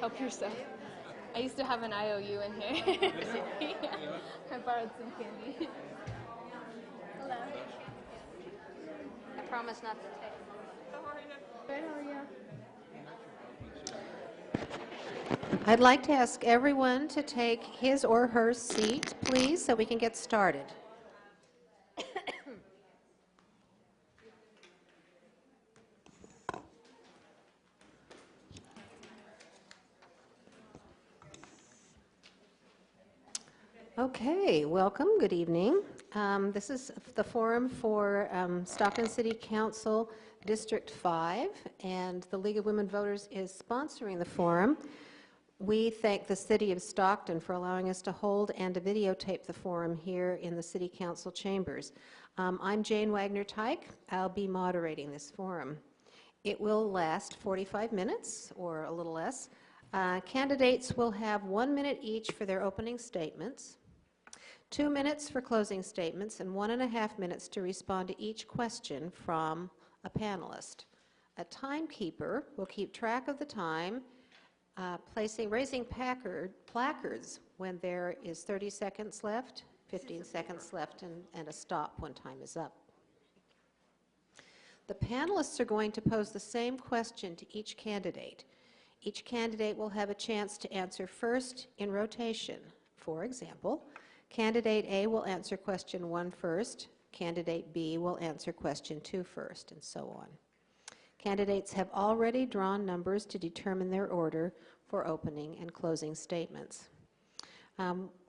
Help yourself. I used to have an IOU in here. Yeah. I borrowed some candy. Hello. I promise not to take. How are you? Good, how are you? I'd like to ask everyone to take his or her seat, please, so we can get started. Okay, welcome, good evening. This is the forum for Stockton City Council District 5, and the League of Women Voters is sponsoring the forum. We thank the City of Stockton for allowing us to hold and to videotape the forum here in the City Council chambers. I'm Jane Wagner-Tyke. I'll be moderating this forum. It will last 45 minutes or a little less. Candidates will have 1 minute each for their opening statements, 2 minutes for closing statements, and 1.5 minutes to respond to each question from a panelist. A timekeeper will keep track of the time, raising placards when there is 30 seconds left, 15 seconds left, and a stop when time is up. The panelists are going to pose the same question to each candidate. Each candidate will have a chance to answer first in rotation. For example, Candidate A will answer question 1 first, Candidate B will answer question 2 first, and so on. Candidates have already drawn numbers to determine their order for opening and closing statements.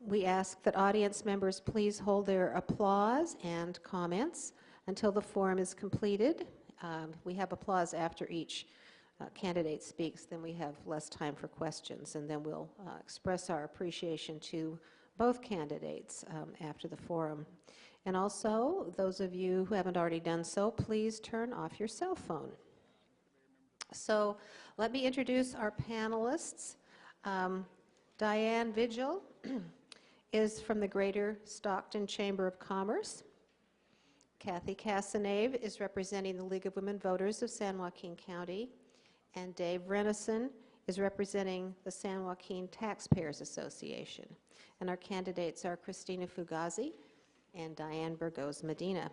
We ask that audience members please hold their applause and comments until the forum is completed. We have applause after each candidate speaks, then we have less time for questions, and then we'll express our appreciation to both candidates after the forum. And also, those of you who haven't already done so, please turn off your cell phone. So let me introduce our panelists. Dyane Vigil is from the Greater Stockton Chamber of Commerce. Kathy Casanave is representing the League of Women Voters of San Joaquin County. And Dave Renison is representing the San Joaquin Taxpayers Association. And our candidates are Christina Fugazi and Dyane Burgos Medina.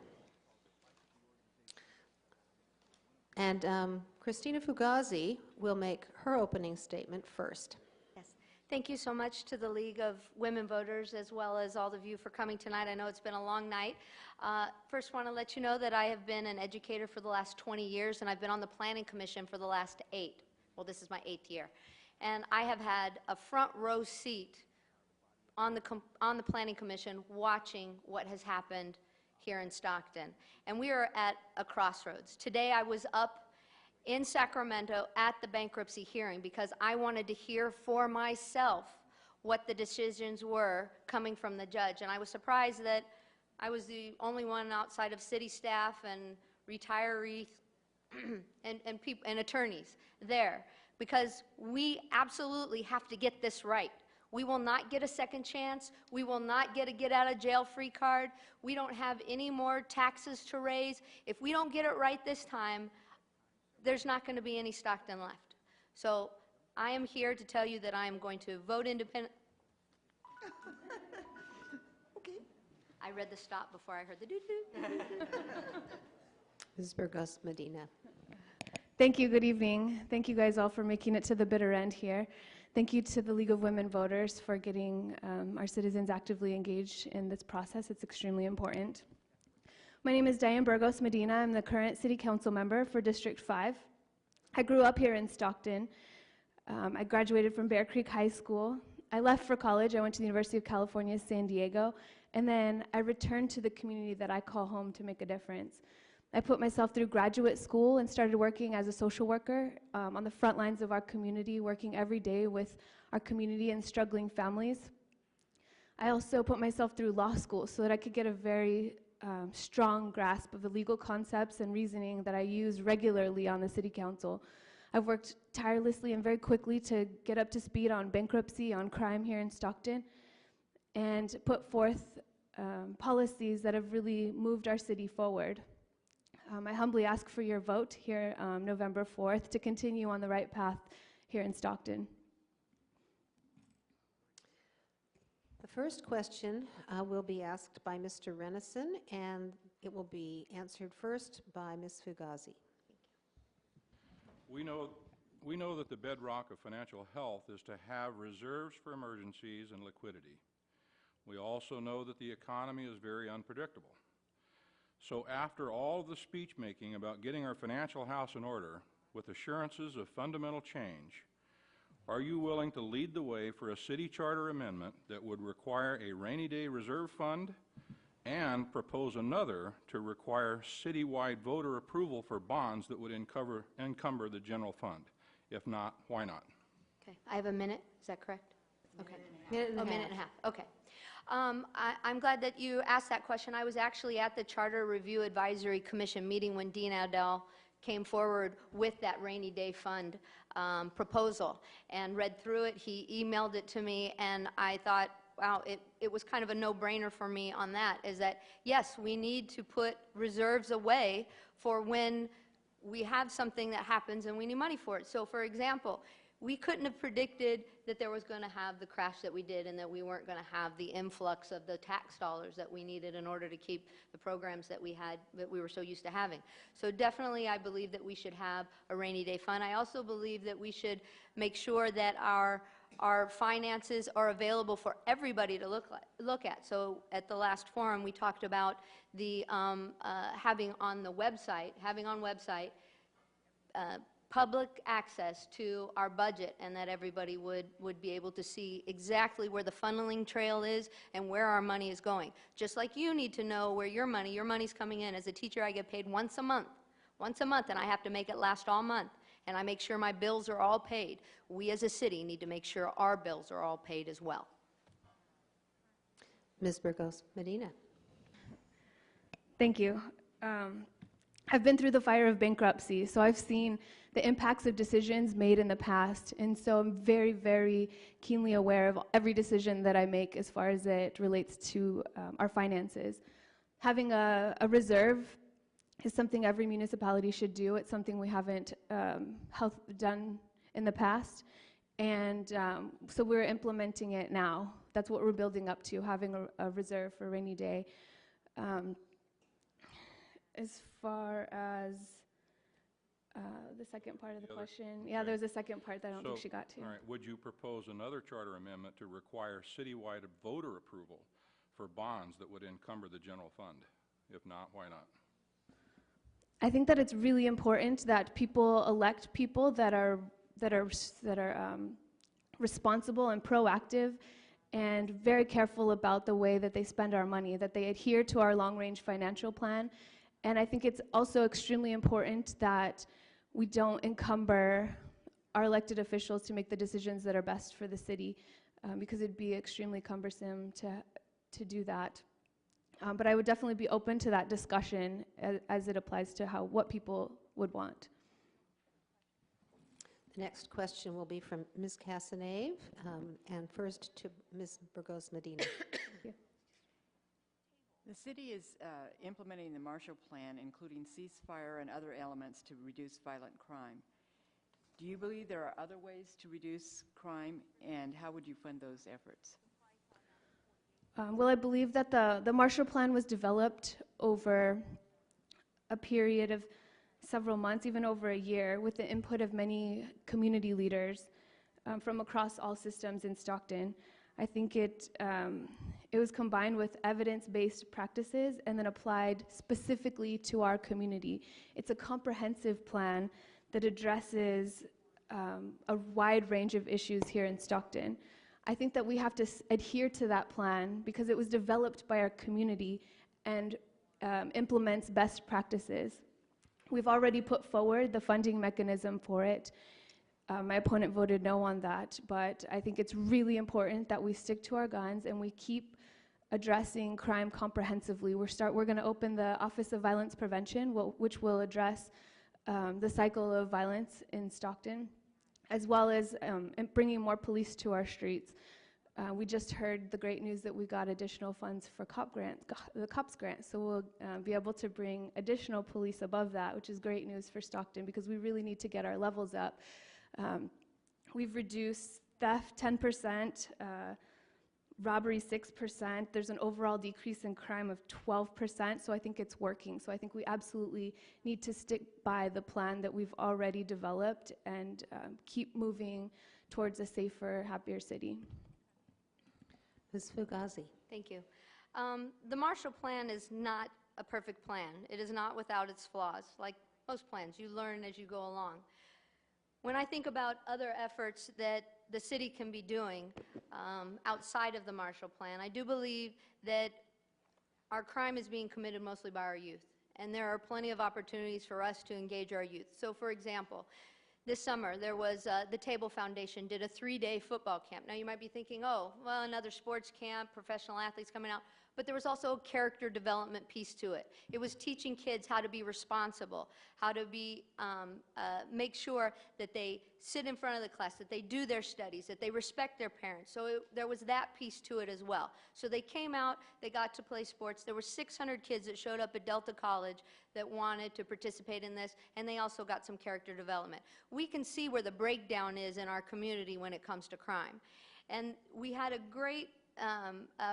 And Christina Fugazi will make her opening statement first. Yes. Thank you so much to the League of Women Voters, as well as all of you for coming tonight. I know it's been a long night. First, want to let you know that I have been an educator for the last 20 years, and I've been on the Planning Commission for the last 8. Well, this is my 8th year. And I have had a front row seat on the Planning Commission watching what has happened here in Stockton. And we are at a crossroads. Today I was up in Sacramento at the bankruptcy hearing because I wanted to hear for myself what the decisions were coming from the judge. And I was surprised that I was the only one outside of city staff and retirees and attorneys there, because we absolutely have to get this right. We will not get a second chance. We will not get a get-out-of-jail-free card. We don't have any more taxes to raise. If we don't get it right this time, there's not going to be any Stockton left. So I am here to tell you that I am going to vote independent. Okay. I read the stop before I heard the doo-doo. Ms. Burgos Medina. Thank you, good evening. Thank you guys all for making it to the bitter end here. Thank you to the League of Women Voters for getting our citizens actively engaged in this process. It's extremely important. My name is Dyane Burgos Medina. I'm the current City Council member for District 5. I grew up here in Stockton. I graduated from Bear Creek High School. I left for college. I went to the University of California, San Diego, and then I returned to the community that I call home to make a difference. I put myself through graduate school and started working as a social worker on the front lines of our community, working every day with our community and struggling families. I also put myself through law school so that I could get a very strong grasp of the legal concepts and reasoning that I use regularly on the City Council. I've worked tirelessly and very quickly to get up to speed on bankruptcy, on crime here in Stockton, and put forth policies that have really moved our city forward. I humbly ask for your vote here November 4th to continue on the right path here in Stockton. first question will be asked by Mr. Renison, and it will be answered first by Ms. Fugazi. We know that the bedrock of financial health is to have reserves for emergencies and liquidity. We also know that the economy is very unpredictable. So after all the speech making about getting our financial house in order with assurances of fundamental change, are you willing to lead the way for a city charter amendment that would require a rainy day reserve fund and propose another to require citywide voter approval for bonds that would encumber the general fund? If not, why not? Okay, I have a minute, is that correct? Okay. Minute and a Minute and a half, okay. I'm glad that you asked that question. I was actually at the Charter Review Advisory Commission meeting when Dean Adele came forward with that rainy day fund proposal and read through it. He emailed it to me, and I thought, wow, it was kind of a no-brainer for me on that, is that, yes, we need to put reserves away for when we have something that happens and we need money for it. So, for example, we couldn't have predicted that there was going to have the crash that we did and that we weren't going to have the influx of the tax dollars that we needed in order to keep the programs that we had, that we were so used to having. So definitely I believe that we should have a rainy day fund. I also believe that we should make sure that our finances are available for everybody to look at. So at the last forum we talked about the having on website public access to our budget, and that everybody would be able to see exactly where the funneling trail is and where our money is going. Just like you need to know where your money's coming in. As a teacher, I get paid once a month, and I have to make it last all month. And I make sure my bills are all paid. We as a city need to make sure our bills are all paid as well. Ms. Burgos Medina. Thank you. I've been through the fire of bankruptcy, so I've seen the impacts of decisions made in the past, and so I'm very, very keenly aware of every decision that I make as far as it relates to our finances. Having a reserve is something every municipality should do. It's something we haven't done in the past, and so we're implementing it now. That's what we're building up to, having a reserve for a rainy day. As far as the second part of the question, yeah, there was a second part that I don't think she got to. All right, would you propose another charter amendment to require citywide voter approval for bonds that would encumber the general fund? If not, why not? I think that it's really important that people elect people that are responsible and proactive and very careful about the way that they spend our money, that they adhere to our long-range financial plan. And I think it's also extremely important that we don't encumber our elected officials to make the decisions that are best for the city, because it'd be extremely cumbersome to do that. But I would definitely be open to that discussion as it applies to what people would want. The next question will be from Ms. Casanave, and first to Ms. Burgos Medina. The city is implementing the Marshall Plan, including ceasefire and other elements to reduce violent crime. Do you believe there are other ways to reduce crime, and how would you fund those efforts? Well, I believe that the Marshall Plan was developed over a period of several months, even over a year, with the input of many community leaders from across all systems in Stockton. I think it was combined with evidence-based practices and then applied specifically to our community. It's a comprehensive plan that addresses a wide range of issues here in Stockton. I think that we have to adhere to that plan because it was developed by our community and implements best practices. We've already put forward the funding mechanism for it. My opponent voted no on that, but I think it's really important that we stick to our guns and we keep addressing crime comprehensively. We're going to open the Office of Violence Prevention, which will address the cycle of violence in Stockton, as well as bringing more police to our streets. We just heard the great news that we got additional funds for the COPS grant, so we'll be able to bring additional police above that, which is great news for Stockton because we really need to get our levels up. We've reduced theft 10%. robbery 6%. There's an overall decrease in crime of 12%, so I think it's working. So I think we absolutely need to stick by the plan that we've already developed and keep moving towards a safer, happier city. Ms. Fugazi. Thank you. The Marshall Plan is not a perfect plan. It is not without its flaws. Like most plans, you learn as you go along. When I think about other efforts that the city can be doing outside of the Marshall Plan, I do believe that our crime is being committed mostly by our youth, and there are plenty of opportunities for us to engage our youth. So, for example, this summer there was the Table Foundation did a 3-day football camp. Now you might be thinking, oh, well, another sports camp, professional athletes coming out. But there was also a character development piece to it. It was teaching kids how to be responsible, how to be, make sure that they sit in front of the class, that they do their studies, that they respect their parents. So there was that piece to it as well. So they came out, they got to play sports. There were 600 kids that showed up at Delta College that wanted to participate in this, and they also got some character development. We can see where the breakdown is in our community when it comes to crime. And we had a great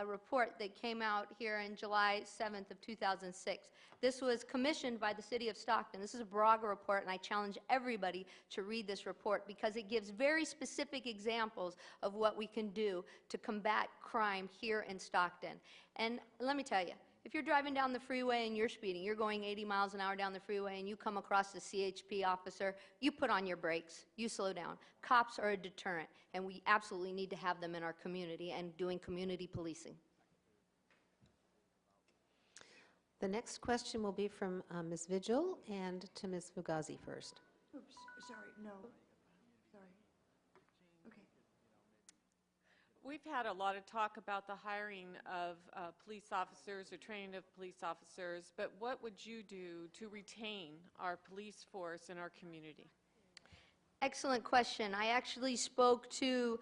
report that came out here in July 7th of 2006. This was commissioned by the city of Stockton. This is a Braga report, and I challenge everybody to read this report because it gives very specific examples of what we can do to combat crime here in Stockton. And let me tell you, if you're driving down the freeway and you're speeding, you're going 80 miles an hour down the freeway and you come across a CHP officer, you put on your brakes, you slow down. Cops are a deterrent, and we absolutely need to have them in our community and doing community policing. The next question will be from Ms. Vigil and to Ms. Fugazi first. Oops, sorry, no. Sorry. Okay. We've had a lot of talk about the hiring of police officers or training of police officers, but what would you do to retain our police force in our community? Excellent question. I actually spoke to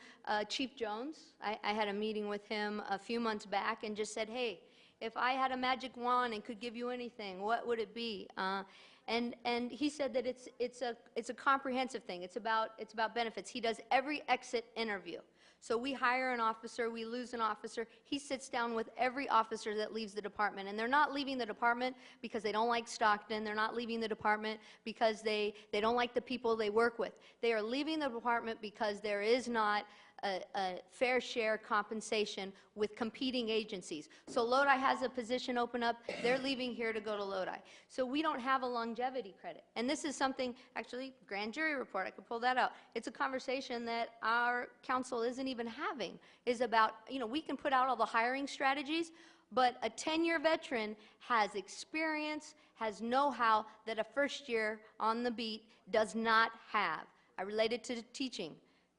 Chief Jones. I had a meeting with him a few months back and just said, hey, if I had a magic wand and could give you anything, what would it be? And he said that it's a comprehensive thing. It's about benefits. He does every exit interview. So we hire an officer, we lose an officer. He sits down with every officer that leaves the department. And they're not leaving the department because they don't like Stockton. They're not leaving the department because they don't like the people they work with. They are leaving the department because there is not a fair share compensation with competing agencies. So Lodi has a position open up. They're leaving here to go to Lodi. So we don't have a longevity credit. And this is something, actually, grand jury report, I could pull that out. It's a conversation that our council isn't even having, is about, we can put out all the hiring strategies, but a 10-year veteran has experience, has know-how that a first year on the beat does not have. I relate it to teaching.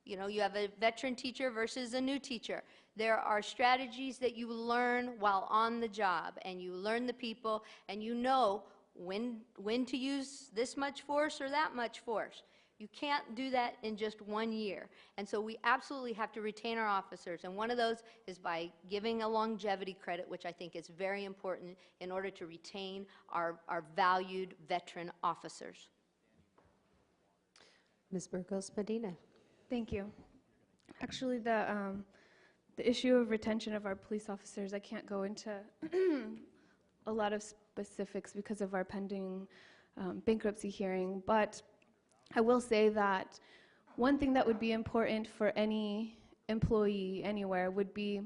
You have a veteran teacher versus a new teacher. There are strategies that you learn while on the job, and you learn the people, and you know when to use this much force or that much force. You can't do that in just 1 year. And so we absolutely have to retain our officers, and one of those is by giving a longevity credit, which I think is very important in order to retain our valued veteran officers. Ms. Burgos, Medina. Thank you. Actually, the issue of retention of our police officers, I can't go into a lot of specifics because of our pending bankruptcy hearing, but I will say that one thing that would be important for any employee anywhere would be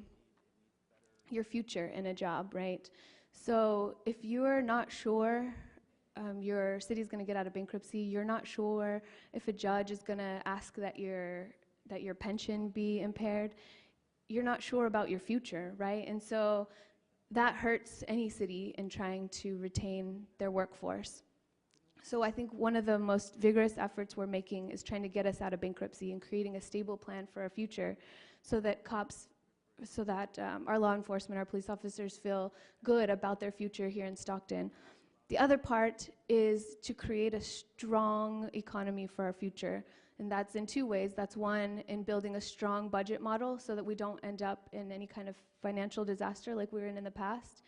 your future in a job, right? So if you're not sure your city's going to get out of bankruptcy, you're not sure if a judge is going to ask that your pension be impaired, you're not sure about your future, right? And so that hurts any city in trying to retain their workforce. So I think one of the most vigorous efforts we're making is trying to get us out of bankruptcy and creating a stable plan for our future so that our law enforcement, our police officers feel good about their future here in Stockton. The other part is to create a strong economy for our future, and that's in two ways. That's one, in building a strong budget model so that we don't end up in any kind of financial disaster like we were in the past,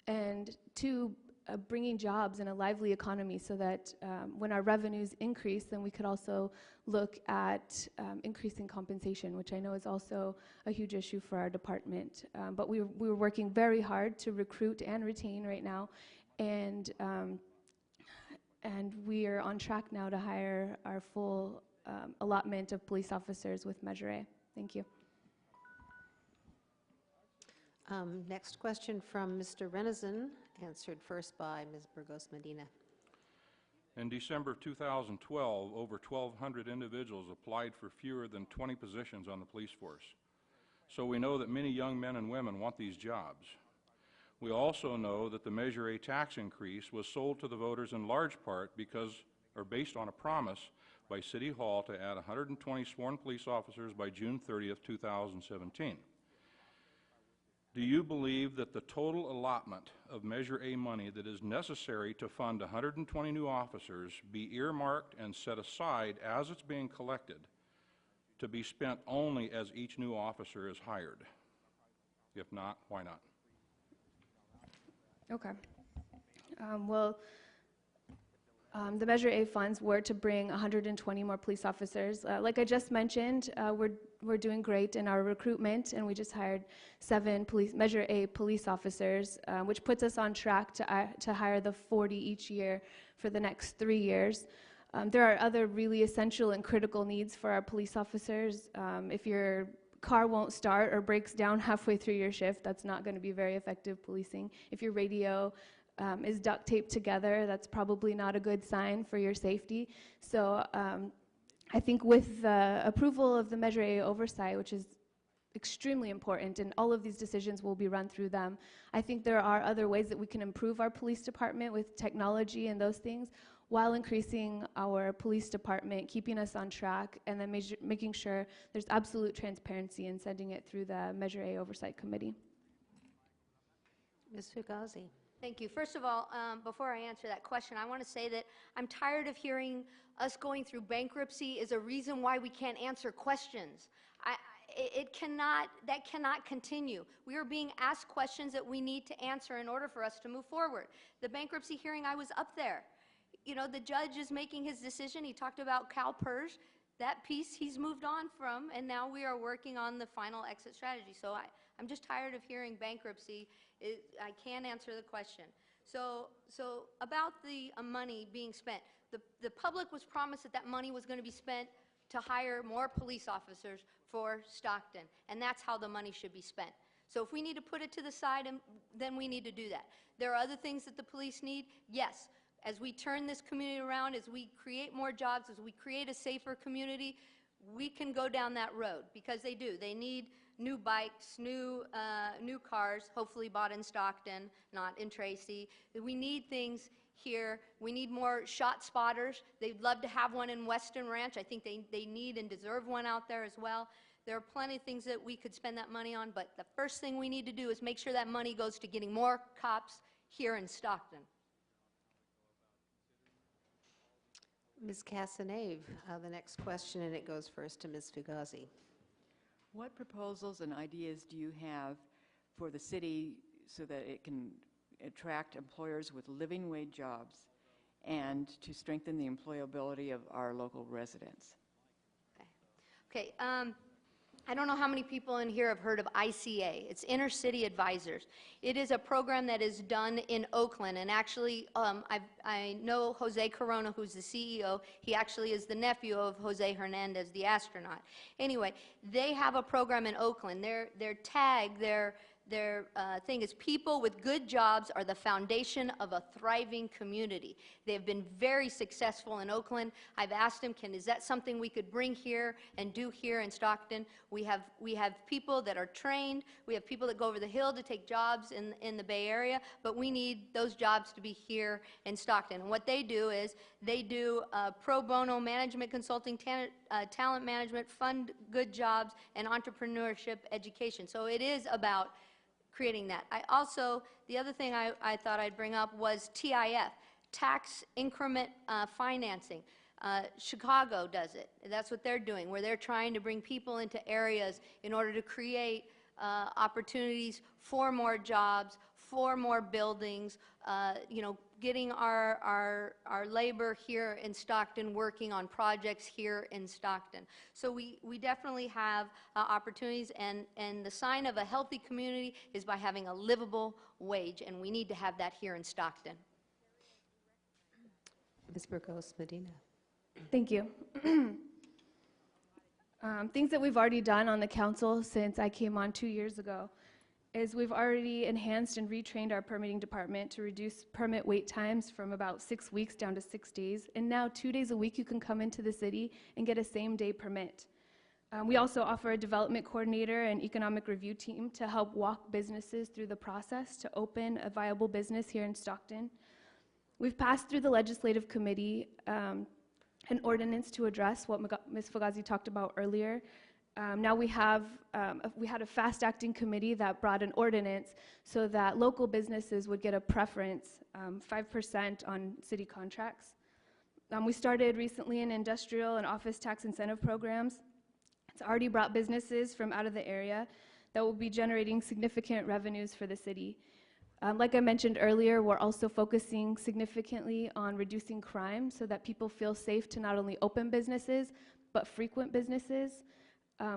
and two, bringing jobs and a lively economy so that when our revenues increase, then we could also look at increasing compensation, which I know is also a huge issue for our department. But we're working very hard to recruit and retain right now, and we are on track now to hire our full allotment of police officers with Measure A. Thank you. Next question from Mr. Renison, answered first by Ms. Burgos Medina. In December of 2012, over 1,200 individuals applied for fewer than 20 positions on the police force. So we know that many young men and women want these jobs. We also know that the Measure A tax increase was sold to the voters in large part based on a promise by City Hall to add 120 sworn police officers by June 30th, 2017. Do you believe that the total allotment of Measure A money that is necessary to fund 120 new officers be earmarked and set aside as it's being collected to be spent only as each new officer is hired? If not, why not? Okay. The Measure A funds were to bring 120 more police officers. Like I just mentioned, we're doing great in our recruitment, and we just hired 7 Measure A police officers, which puts us on track to hire the 40 each year for the next 3 years. There are other really essential and critical needs for our police officers. If your car won't start or breaks down halfway through your shift, that's not going to be very effective policing. If your radio is duct taped together, that's probably not a good sign for your safety. So I think with the approval of the Measure A oversight, which is extremely important, and all of these decisions will be run through them, I think there are other ways that we can improve our police department with technology and those things while increasing our police department, keeping us on track, and then making sure there's absolute transparency in sending it through the Measure A Oversight Committee. Ms. Fugazi. Thank you. First of all, before I answer that question, I want to say that I'm tired of hearing us going through bankruptcy is a reason why we can't answer questions. That cannot continue. We are being asked questions that we need to answer in order for us to move forward. The bankruptcy hearing, I was up there. You know, the judge is making his decision. He talked about CalPERS. That piece he's moved on from, and now we are working on the final exit strategy. So I'm just tired of hearing bankruptcy. I can't answer the question. So about the money being spent, the public was promised that money was going to be spent to hire more police officers for Stockton, and that's how the money should be spent. So if we need to put it to the side, then we need to do that. There are other things that the police need, yes. As we turn this community around, as we create more jobs, as we create a safer community, we can go down that road, because they do. They need new bikes, new cars, hopefully bought in Stockton, not in Tracy. We need things here. We need more shot spotters. They'd love to have one in Western Ranch. I think they need and deserve one out there as well. There are plenty of things that we could spend that money on, but the first thing we need to do is make sure that money goes to getting more cops here in Stockton. Ms. Casanave, the next question, and it goes first to Ms. Fugazi. What proposals and ideas do you have for the city so that it can attract employers with living wage jobs and to strengthen the employability of our local residents? Okay. I don't know how many people in here have heard of ICA. It's Inner City Advisors. It is a program that is done in Oakland, and actually I know Jose Corona, who's the CEO. He actually is the nephew of Jose Hernandez, the astronaut. Anyway, they have a program in Oakland. Their tag, their thing is, people with good jobs are the foundation of a thriving community. They've been very successful in Oakland. I've asked them, is that something we could bring here and do here in Stockton? We have people that are trained. We have people that go over the hill to take jobs in the Bay Area, but we need those jobs to be here in Stockton. And what they do is they do pro bono management consulting, talent management, fund good jobs, and entrepreneurship education. So it is about creating that. The other thing I thought I'd bring up was TIF, tax increment financing. Chicago does it. That's what they're doing, where they're trying to bring people into areas in order to create opportunities for more jobs, 4 more buildings, getting our labor here in Stockton, working on projects here in Stockton. So we definitely have opportunities, and the sign of a healthy community is by having a livable wage, and we need to have that here in Stockton. Ms. Burgos, Medina. Thank you. Things that we've already done on the council since I came on 2 years ago is we've already enhanced and retrained our permitting department to reduce permit wait times from about 6 weeks down to 6 days. And now 2 days a week you can come into the city and get a same-day permit. We also offer a development coordinator and economic review team to help walk businesses through the process to open a viable business here in Stockton. We've passed through the legislative committee an ordinance to address what Ms. Fugazi talked about earlier. Now we had a fast-acting committee that brought an ordinance so that local businesses would get a preference, 5% on city contracts. We started recently in industrial and office tax incentive programs. It's already brought businesses from out of the area that will be generating significant revenues for the city. Like I mentioned earlier, we're also focusing significantly on reducing crime so that people feel safe to not only open businesses, but frequent businesses.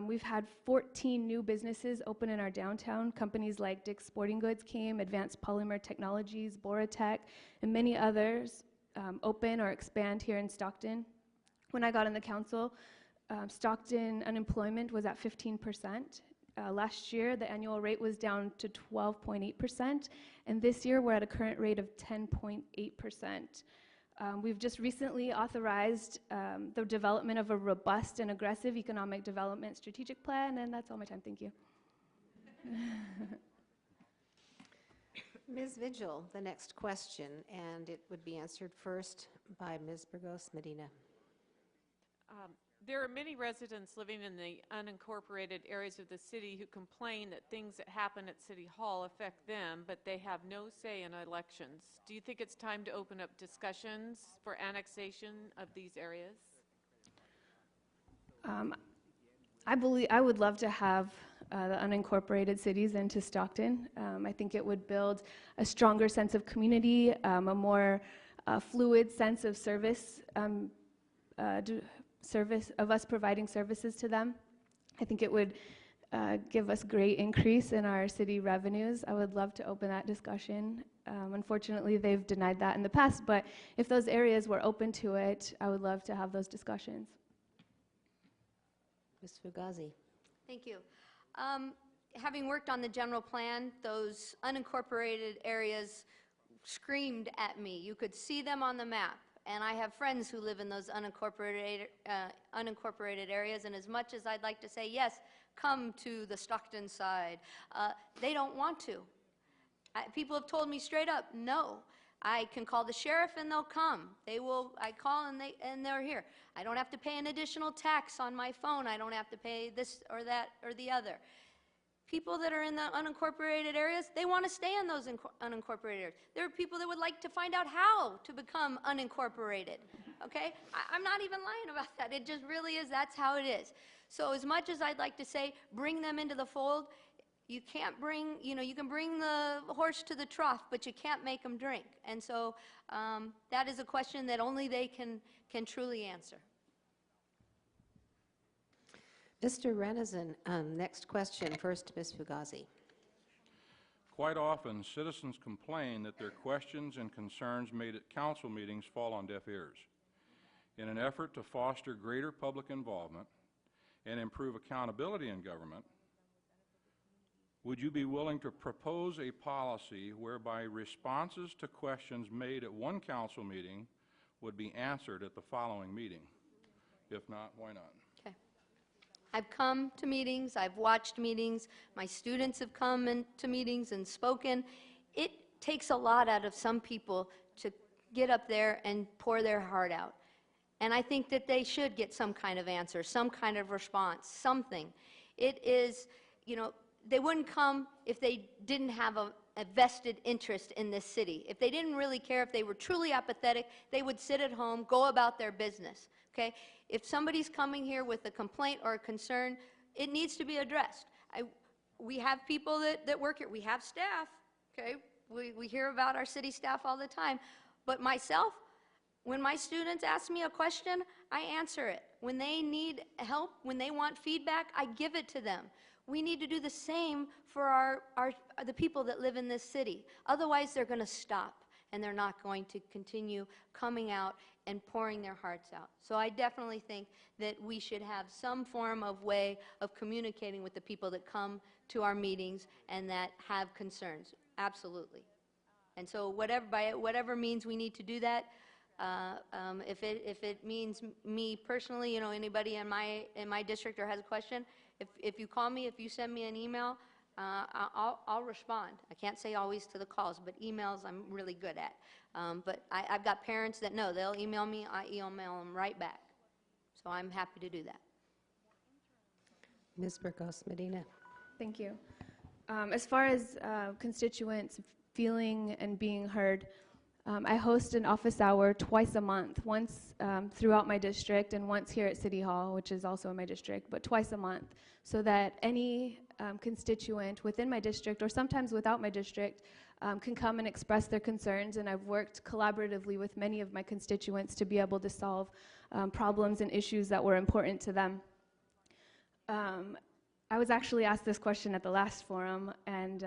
We've had 14 new businesses open in our downtown. Companies like Dick's Sporting Goods came, Advanced Polymer Technologies, Boratech, and many others open or expand here in Stockton. When I got on the council, Stockton unemployment was at 15%. Last year, the annual rate was down to 12.8%, and this year we're at a current rate of 10.8%. We've just recently authorized the development of a robust and aggressive economic development strategic plan, and that's all my time. Thank you. Ms. Vigil, the next question, and it would be answered first by Ms. Burgos Medina. There are many residents living in the unincorporated areas of the city who complain that things that happen at City Hall affect them, but they have no say in elections. Do you think it's time to open up discussions for annexation of these areas? I would love to have the unincorporated cities into Stockton. I think it would build a stronger sense of community, a more fluid sense of service of us providing services to them. I think it would give us great increase in our city revenues. I would love to open that discussion. Unfortunately, they've denied that in the past, but if those areas were open to it, I would love to have those discussions. Ms. Fugazi. Thank you. Having worked on the general plan, those unincorporated areas screamed at me. You could see them on the map. And I have friends who live in those unincorporated areas, and as much as I'd like to say, yes, come to the Stockton side, they don't want to. People have told me straight up, no. I can call the sheriff and they'll come. I call and they're here. I don't have to pay an additional tax on my phone. I don't have to pay this or that or the other. People that are in the unincorporated areas, they want to stay in those unincorporated areas. There are people that would like to find out how to become unincorporated, okay? I'm not even lying about that. It just really is. That's how it is. So as much as I'd like to say, bring them into the fold, you can't bring, you can bring the horse to the trough, but you can't make them drink. And so that is a question that only they can truly answer. Mr. Renison, next question. First, Ms. Fugazi. Quite often, citizens complain that their questions and concerns made at council meetings fall on deaf ears. In an effort to foster greater public involvement and improve accountability in government, would you be willing to propose a policy whereby responses to questions made at one council meeting would be answered at the following meeting? If not, why not? I've come to meetings, I've watched meetings, my students have come to meetings and spoken. It takes a lot out of some people to get up there and pour their heart out. And I think that they should get some kind of answer, some kind of response, something. It is, they wouldn't come if they didn't have a vested interest in this city. If they didn't really care, if they were truly apathetic, they would sit at home, go about their business. Okay? If somebody's coming here with a complaint or a concern, it needs to be addressed. We have people that work here. We have staff. Okay? we hear about our city staff all the time. But myself, when my students ask me a question, I answer it. When they need help, when they want feedback, I give it to them. We need to do the same for the people that live in this city. Otherwise, they're going to stop, and they're not going to continue coming out and pouring their hearts out. So I definitely think that we should have some form of way of communicating with the people that come to our meetings and that have concerns. Absolutely. And so by whatever means we need to do that, if it means me personally, anybody in my district or has a question, if you call me, if you send me an email, I'll respond. I can't say always to the calls, but emails I'm really good at. But I've got parents that know. They'll email me, I email them right back. So I'm happy to do that. Ms. Burgos, Medina. Thank you. As far as constituents feeling and being heard, I host an office hour twice a month, once throughout my district and once here at City Hall, which is also in my district, but twice a month, so that any constituent within my district or sometimes without my district can come and express their concerns. And I've worked collaboratively with many of my constituents to be able to solve problems and issues that were important to them. I was actually asked this question at the last forum, and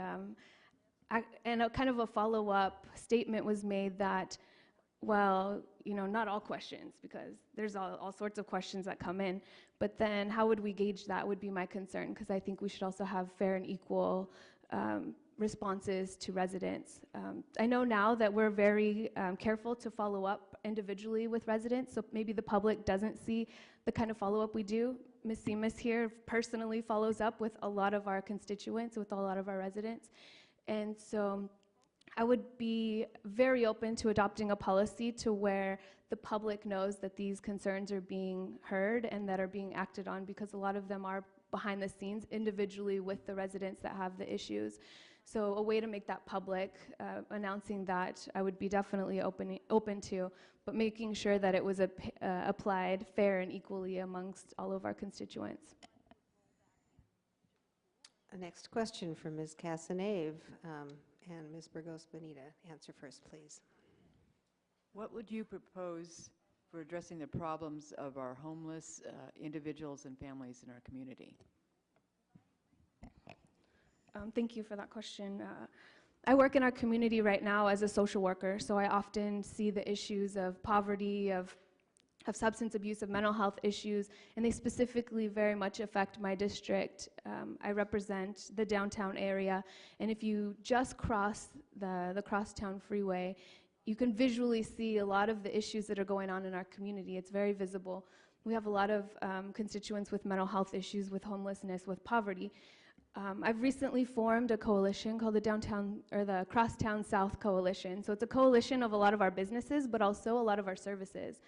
a kind of a follow-up statement was made that, well, not all questions, because there's all sorts of questions that come in, but then how would we gauge that would be my concern, because I think we should also have fair and equal responses to residents. I know now that we're very careful to follow up individually with residents, so maybe the public doesn't see the kind of follow-up we do. Ms. Simas here personally follows up with a lot of our constituents, with a lot of our residents. And so I would be very open to adopting a policy to where the public knows that these concerns are being heard and that are being acted on, because a lot of them are behind the scenes individually with the residents that have the issues. So a way to make that public, announcing that, I would be definitely open to, but making sure that it was applied fair and equally amongst all of our constituents. Next question from Ms. Casanave and Ms. Burgos Bonita. Answer first, please. What would you propose for addressing the problems of our homeless individuals and families in our community? Thank you for that question. I work in our community right now as a social worker, so I often see the issues of poverty, of substance abuse, of mental health issues, and they specifically very much affect my district. I represent the downtown area, and if you just cross the crosstown freeway, you can visually see a lot of the issues that are going on in our community. It's very visible. We have a lot of constituents with mental health issues, with homelessness, with poverty. I've recently formed a coalition called the Crosstown South Coalition. So it's a coalition of a lot of our businesses, but also a lot of our services.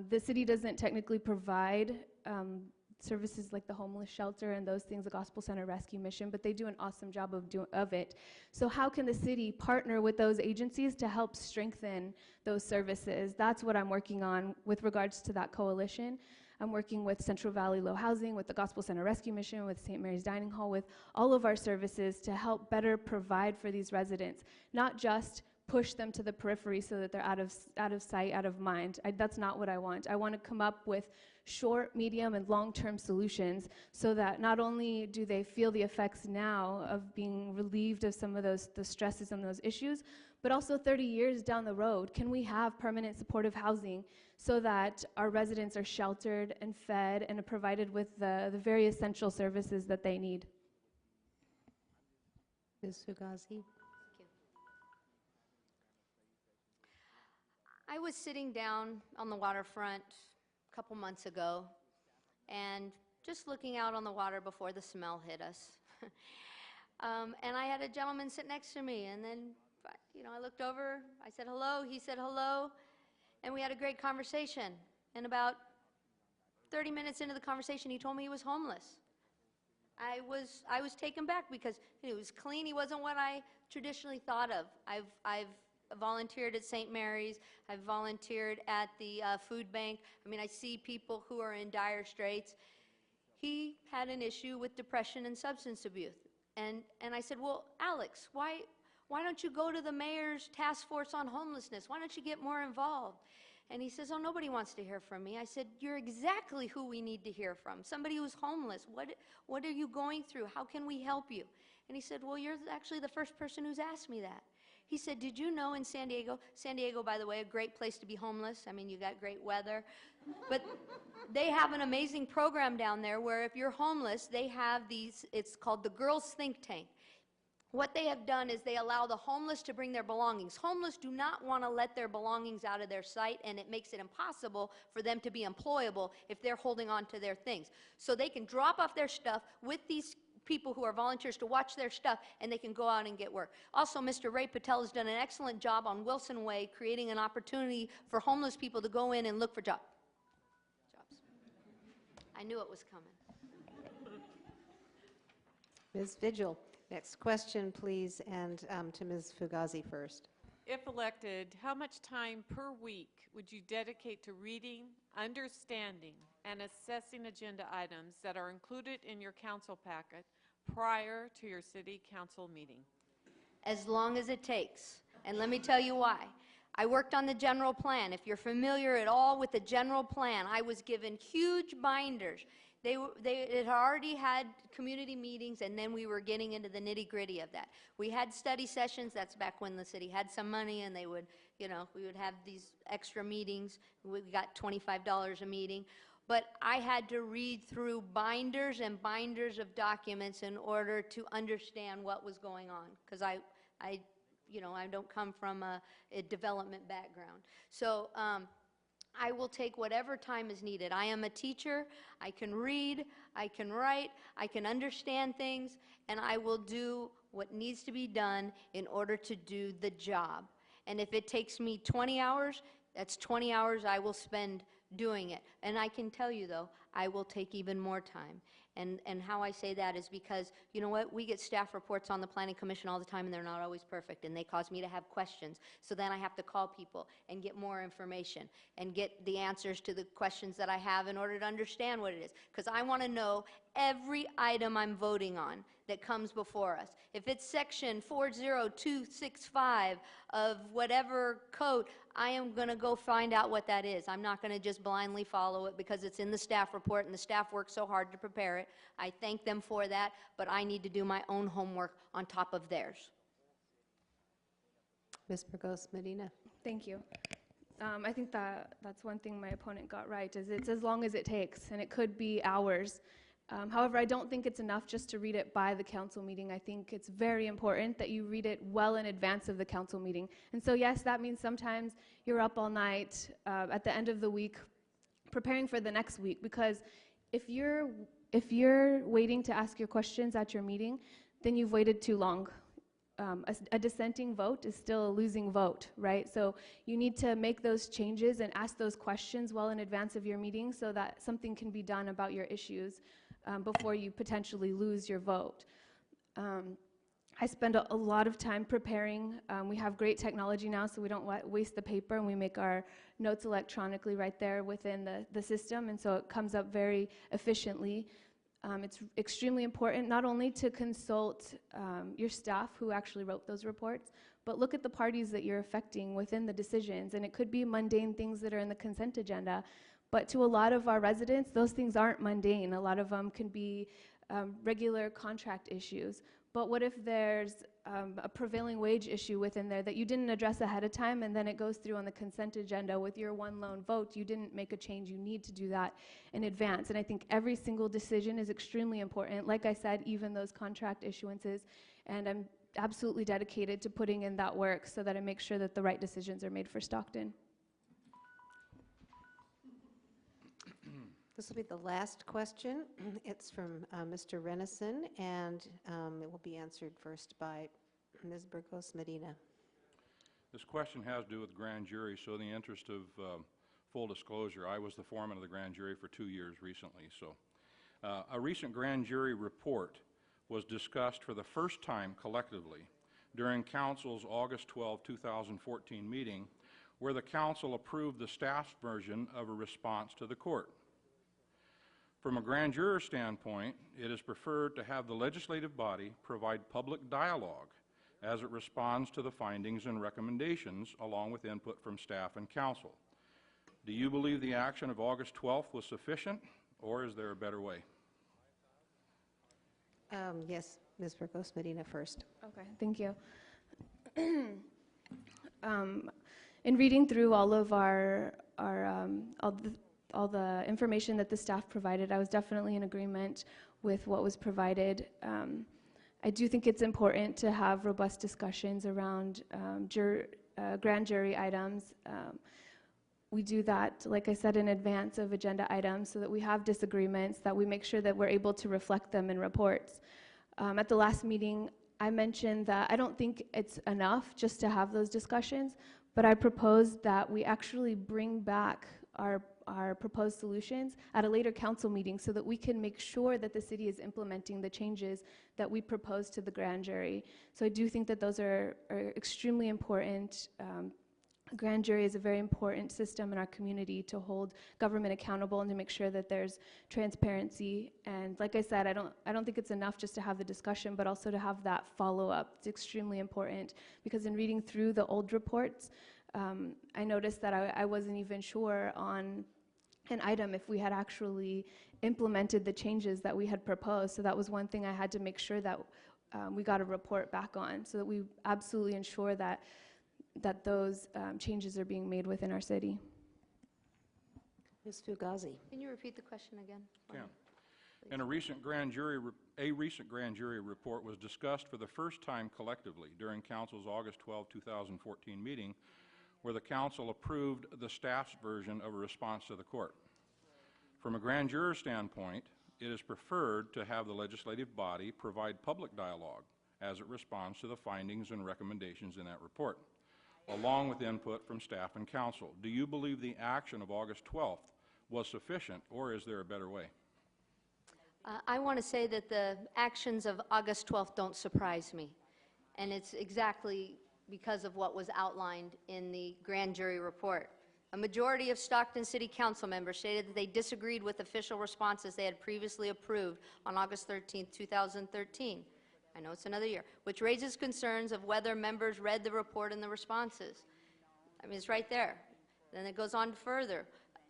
The city doesn't technically provide services like the homeless shelter and those things, the Gospel Center Rescue Mission, but they do an awesome job of it. So how can the city partner with those agencies to help strengthen those services? That's what I'm working on with regards to that coalition. I'm working with Central Valley Low Housing, with the Gospel Center Rescue Mission, with St. Mary's Dining Hall, with all of our services to help better provide for these residents, not just push them to the periphery so that they're out of sight, out of mind. That's not what I want. I want to come up with short, medium, and long-term solutions so that not only do they feel the effects now of being relieved of some of the stresses and those issues, but also 30 years down the road, can we have permanent supportive housing so that our residents are sheltered and fed and are provided with the very essential services that they need? Ms. Fugazi. I was sitting down on the waterfront a couple months ago and just looking out on the water before the smell hit us. And I had a gentleman sit next to me, and then I looked over, I said hello, he said hello, and we had a great conversation. And about 30 minutes into the conversation, he told me he was homeless. I was taken back because he was clean. He wasn't what I traditionally thought of. I've volunteered at St. Mary's. I've volunteered at the food bank. I mean, I see people who are in dire straits. He had an issue with depression and substance abuse. And I said, well, Alex, why Why don't you go to the mayor's task force on homelessness? Why don't you get more involved? And he says, oh, nobody wants to hear from me. I said, you're exactly who we need to hear from, somebody who's homeless. What are you going through? How can we help you? And he said, well, you're actually the first person who's asked me that. He said, did you know in San Diego, by the way, a great place to be homeless. I mean, you got great weather. But they have an amazing program down there where if you're homeless, they have these, it's called the Girls Think Tank. What they have done is they allow the homeless to bring their belongings. Homeless do not want to let their belongings out of their sight, and it makes it impossible for them to be employable if they're holding on to their things. So they can drop off their stuff with these people who are volunteers to watch their stuff, and they can go out and get work. Also, Mr. Ray Patel has done an excellent job on Wilson Way, creating an opportunity for homeless people to go in and look for jobs. I knew it was coming. Ms. Vigil, next question, please, and to Ms. Fugazi first. If elected, how much time per week would you dedicate to reading, understanding, and assessing agenda items that are included in your council packet prior to your city council meeting? As long as it takes. And let me tell you why. I worked on the general plan. If you're familiar at all with the general plan, I was given huge binders. It already had community meetings, and then we were getting into the nitty-gritty of that. We had study sessions. That's back when the city had some money, and they would, you know, we would have these extra meetings. We got $25 a meeting. But I had to read through binders and binders of documents in order to understand what was going on, because I don't come from a development background. So I will take whatever time is needed. I am a teacher. I can read, I can write, I can understand things, and I will do what needs to be done in order to do the job. And if it takes me 20 hours, that's 20 hours I will spend doing it. And I can tell you, though, I will take even more time. And how I say that is because, you know what, we get staff reports on the Planning Commission all the time, and they're not always perfect, and they cause me to have questions. So then I have to call people and get more information and get the answers to the questions that I have in order to understand what it is. Because I want to know every item I'm voting on that comes before us. If it's section 40265 of whatever code, I am going to go find out what that is. I'm not going to just blindly follow it because it's in the staff report and the staff worked so hard to prepare it. I thank them for that, but I need to do my own homework on top of theirs. Ms. Burgos Medina. Thank you. I think that's one thing my opponent got right, is it's as long as it takes, and it could be hours. However, I don't think it's enough just to read it by the council meeting. I think it's very important that you read it well in advance of the council meeting. And so yes, that means sometimes you're up all night at the end of the week preparing for the next week, because if you're waiting to ask your questions at your meeting, then you've waited too long. A dissenting vote is still a losing vote, right? So you need to make those changes and ask those questions well in advance of your meeting so that something can be done about your issues before you potentially lose your vote. I spend a lot of time preparing. We have great technology now, so we don't waste the paper, and we make our notes electronically right there within the system, and so it comes up very efficiently. It's extremely important not only to consult your staff who actually wrote those reports, but look at the parties that you're affecting within the decisions. And it could be mundane things that are in the consent agenda, but to a lot of our residents, those things aren't mundane. A lot of them can be regular contract issues. But what if there's a prevailing wage issue within there that you didn't address ahead of time, and then it goes through on the consent agenda with your one lone vote? You didn't make a change. You need to do that in advance. And I think every single decision is extremely important. Like I said, even those contract issuances. And I'm absolutely dedicated to putting in that work so that I make sure that the right decisions are made for Stockton. This will be the last question. It's from Mr. Renison, and it will be answered first by Ms. Burgos Medina. This question has to do with grand jury, so in the interest of full disclosure, I was the foreman of the grand jury for 2 years recently. So a recent grand jury report was discussed for the first time collectively during Council's August 12, 2014 meeting, where the Council approved the staff's version of a response to the court. From a grand juror standpoint, it is preferred to have the legislative body provide public dialogue as it responds to the findings and recommendations along with input from staff and council. Do you believe the action of August 12th was sufficient, or is there a better way? Yes, Ms. Burgos Medina first. Okay, thank you. In reading through all of all the information that the staff provided, I was definitely in agreement with what was provided. I do think it's important to have robust discussions around grand jury items. We do that, like I said, in advance of agenda items so that we have disagreements, that we make sure that we're able to reflect them in reports. At the last meeting, I mentioned that I don't think it's enough just to have those discussions, but I proposed that we actually bring back our proposed solutions at a later council meeting so that we can make sure that the city is implementing the changes that we proposed to the grand jury. So I do think that those are extremely important. A grand jury is a very important system in our community to hold government accountable and to make sure that there's transparency. And like I said, I don't think it's enough just to have the discussion, but also to have that follow-up. It's extremely important because in reading through the old reports, I noticed that I wasn't even sure on an item if we had actually implemented the changes that we had proposed. So that was one thing I had to make sure that we got a report back on so that we absolutely ensure that those changes are being made within our city. Ms. Fugazi. Can you repeat the question again? Yeah. In a recent grand jury report was discussed for the first time collectively during Council's August 12, 2014 meeting, where the Council approved the staff's version of a response to the court. From a grand juror standpoint, it is preferred to have the legislative body provide public dialogue as it responds to the findings and recommendations in that report, along with input from staff and council. Do you believe the action of August 12th was sufficient, or is there a better way? I want to say that the actions of August 12th don't surprise me, and it's exactly because of what was outlined in the grand jury report. A majority of Stockton City Council members stated that they disagreed with official responses they had previously approved on August 13th, 2013. I know it's another year, which raises concerns of whether members read the report and the responses. I mean, it's right there. Then it goes on further,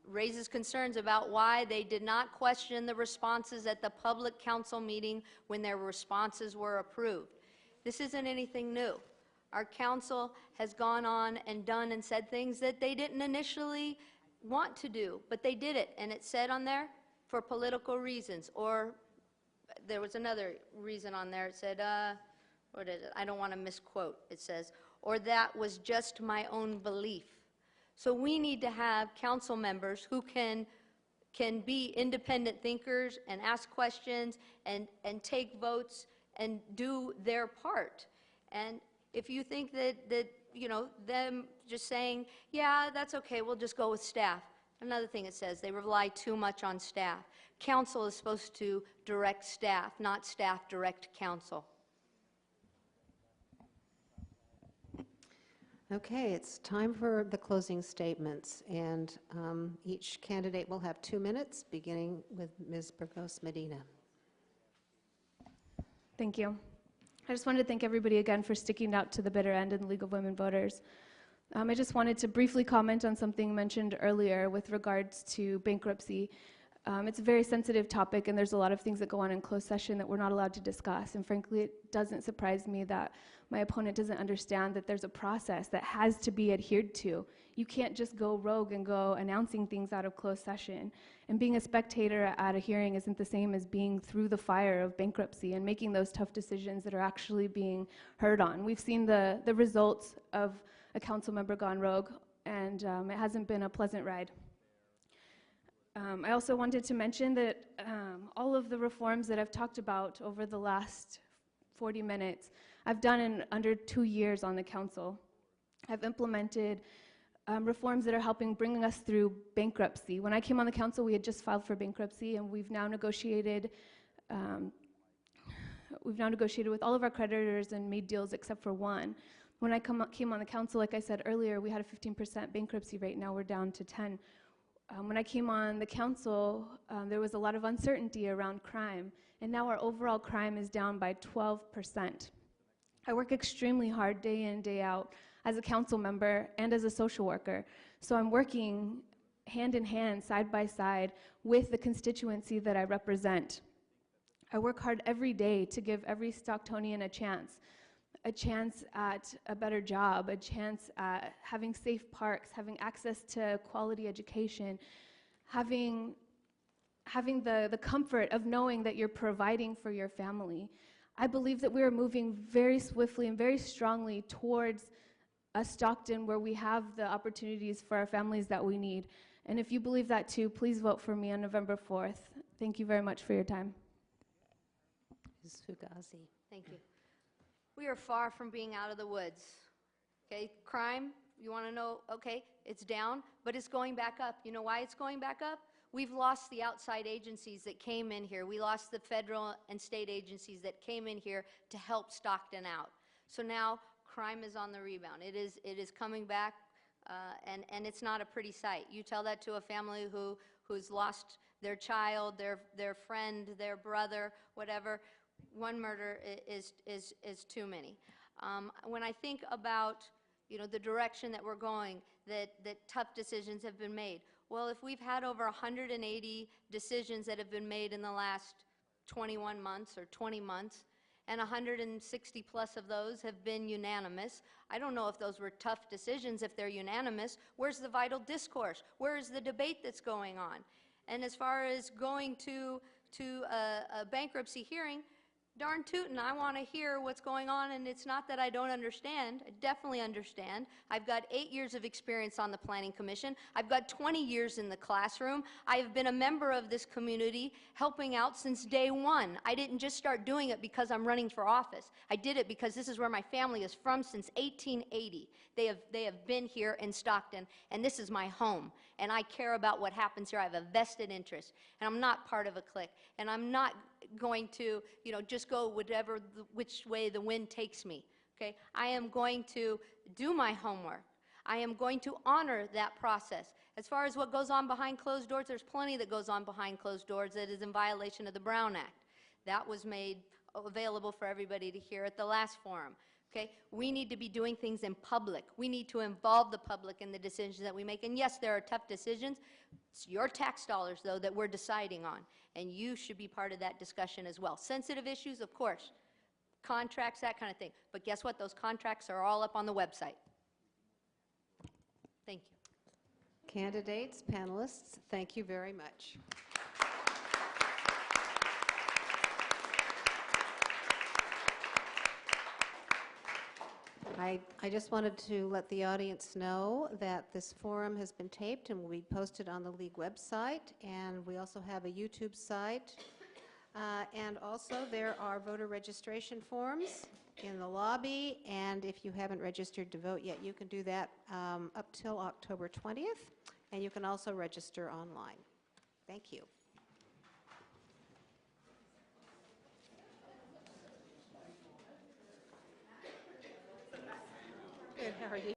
raises concerns about why they did not question the responses at the public council meeting when their responses were approved. This isn't anything new. Our council has gone on and done and said things that they didn't initially want to do, but they did it, and it said on there, for political reasons, or there was another reason on there. It said, what is it? I don't want to misquote. It says, or that was just my own belief. So we need to have council members who can be independent thinkers and ask questions and take votes and do their part. And if you think that you know, them just saying, yeah, that's okay, we'll just go with staff. Another thing it says, they rely too much on staff. Council is supposed to direct staff, not staff direct council. Okay, it's time for the closing statements, and each candidate will have 2 minutes, beginning with Ms. Burgos Medina. Thank you. I just wanted to thank everybody again for sticking out to the bitter end in the League of Women Voters. I just wanted to briefly comment on something mentioned earlier with regards to bankruptcy. It's a very sensitive topic, and there's a lot of things that go on in closed session that we're not allowed to discuss. And frankly, it doesn't surprise me that my opponent doesn't understand that there's a process that has to be adhered to. You can't just go rogue and go announcing things out of closed session. And being a spectator at a hearing isn't the same as being through the fire of bankruptcy and making those tough decisions that are actually being heard on. We've seen the results of a council member gone rogue, and it hasn't been a pleasant ride. I also wanted to mention that all of the reforms that I've talked about over the last 40 minutes, I've done in under 2 years on the council. I've implemented reforms that are helping bring us through bankruptcy. When I came on the council, we had just filed for bankruptcy, and we've now negotiated with all of our creditors and made deals except for one. When I came on the council, like I said earlier, we had a 15% bankruptcy rate. Now we're down to 10. When I came on the council, there was a lot of uncertainty around crime, and now our overall crime is down by 12%. I work extremely hard day in, day out as a council member and as a social worker. So I'm working hand in hand, side by side, with the constituency that I represent. I work hard every day to give every Stocktonian a chance at a better job, a chance at having safe parks, having access to quality education, having the comfort of knowing that you're providing for your family. I believe that we are moving very swiftly and very strongly towards a Stockton where we have the opportunities for our families that we need. And if you believe that too, please vote for me on November 4th. Thank you very much for your time. Ms. Fugazi. Thank you. We are far from being out of the woods. Okay, crime, you want to know, okay, it's down, but it's going back up. You know why it's going back up? We've lost the outside agencies that came in here. We lost the federal and state agencies that came in here to help Stockton out. So now crime is on the rebound. It is coming back, and it's not a pretty sight. You tell that to a family who's lost their child, their friend, their brother, whatever. One murder is too many. When I think about, you know, the direction that we're going, that tough decisions have been made. Well, if we've had over 180 decisions that have been made in the last 21 months or 20 months, and 160 plus of those have been unanimous, I don't know if those were tough decisions if they're unanimous. Where's the vital discourse? Where is the debate that's going on? And as far as going to a bankruptcy hearing, darn tootin', I want to hear what's going on, and it's not that I don't understand. I definitely understand. I've got 8 years of experience on the Planning Commission. I've got 20 years in the classroom. I have been a member of this community helping out since day one. I didn't just start doing it because I'm running for office. I did it because this is where my family is from since 1880. They have been here in Stockton, and this is my home. And I care about what happens here. I have a vested interest, and I'm not part of a clique. And I'm not going to, you know, just go which way the wind takes me. Okay? I am going to do my homework. I am going to honor that process. As far as what goes on behind closed doors, there's plenty that goes on behind closed doors that is in violation of the Brown Act. That was made available for everybody to hear at the last forum. Okay? We need to be doing things in public. We need to involve the public in the decisions that we make. And yes, there are tough decisions. It's your tax dollars, though, that we're deciding on. And you should be part of that discussion as well. Sensitive issues, of course. Contracts, that kind of thing. But guess what? Those contracts are all up on the website. Thank you. Candidates, panelists, thank you very much. I just wanted to let the audience know that this forum has been taped and will be posted on the League website, and we also have a YouTube site. And also there are voter registration forms in the lobby, and if you haven't registered to vote yet, you can do that up till October 20th, and you can also register online. Thank you. Good, how are you?